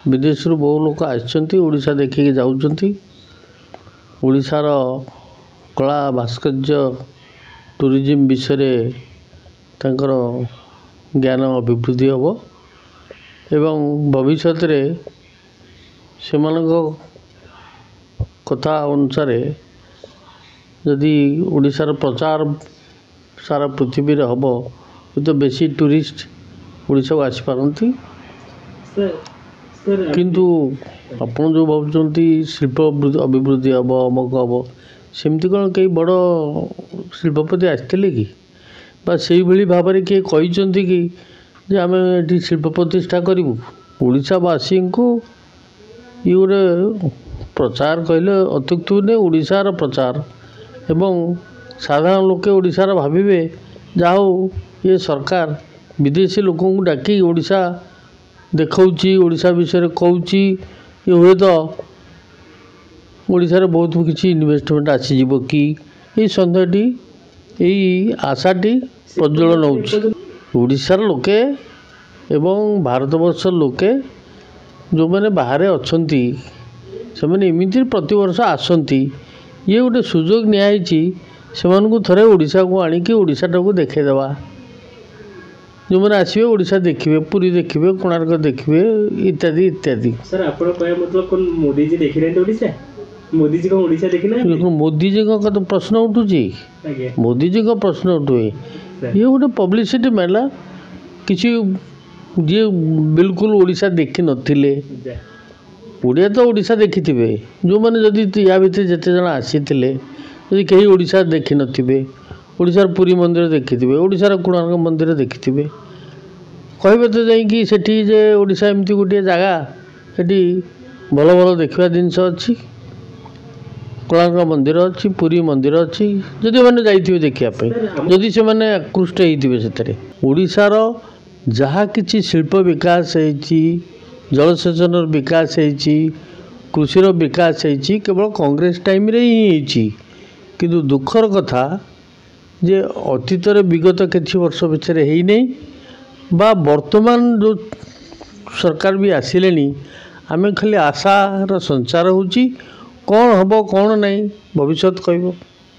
विदेश बहु लोक आशा देखिए जाऊँच ओडिशार कला भास्कर्य टूरिज्म विषय तांकर ज्ञान अभिवृद्धि हम एवं भविष्य रे से कथा अनुसार जदि ओडिशार प्रचार सारा पृथ्वी रे हम तो बेसी टूरिस्ट ओडिशा को आसीपारती किंतु आपन जो भावुंट शिल्प अभिवृद्धि हम अमक हम सेमती कौन कई बड़ शिल्पपति आसते कि से भाव में किए कहते कि जे आम ये शिल्प प्रतिष्ठा करूँ ओडिशावासी को ये गोटे प्रचार कहले अत्युक्ति नहीं ओडिशार प्रचार एवं साधारण लोके ओडिशार भाविबे जाओ ये सरकार विदेशी लोक डाकी ओडिशा देखौची ओडिशा विषय कहूँ ये हुए तो ओडिशार बहुत किसी इन्वेस्टमेंट आसीजिव कि ये सन्देहटी यही आशाटी प्रज्वलन होशार लोके एवं भारतवर्ष लोके जो मैंने बाहर अच्छा से मैंने एमती प्रति वर्ष आसती ये गोटे सुजोग नियाई से थोड़े ओडिशा को आणिकी ओडिशाटा को देखेदेवा जो मैंने आसवे ओडिशा देखिए पुरी देखिए कोणार्क देखिए इत्यादि इत्यादि। सर आप मतलब कौन मोदी जी देखी रहे ओडिशा मोदी जी को ओडिशा देखी ना मोदी जी का तो प्रश्न उठू मोदी जी का प्रश्न उठुए ये गोटे पब्लिसिटी मेला किसी जी बिल्कुल ओडिशा देखी नथिले ओडिया तो ओडिशा देखी थे जो मैंने जदि या भीतर जिते जन आसी जदि कहीं ओडिशा देखी नथिबे ओडिशार पुरी मंदिर देखी थे ओडिशार कोणार्क मंदिर देखी थे कहे तो जाकि सेठी जे ओडिशा एमती गोटे जगह सेठी भल भल देखा जिनस अच्छी कोणार्क मंदिर अच्छी पुरी मंदिर अच्छी जदि मैंने जाइए देखापी जदि से मैंने आकृष्ट होते ओडिशार जहाँ किसी शिल्प विकास होती जलसेचन विकास होती कृषिर विकास होती केवल कांग्रेस टाइम रे ही किंतु दुखर कथा जे अतीत विगत किसी वर्ष पिछर है नहीं बा वर्तमान जो सरकार भी आसिले आम खाली आशार संचार होची कौन हम कौन नहीं भविष्य कहब।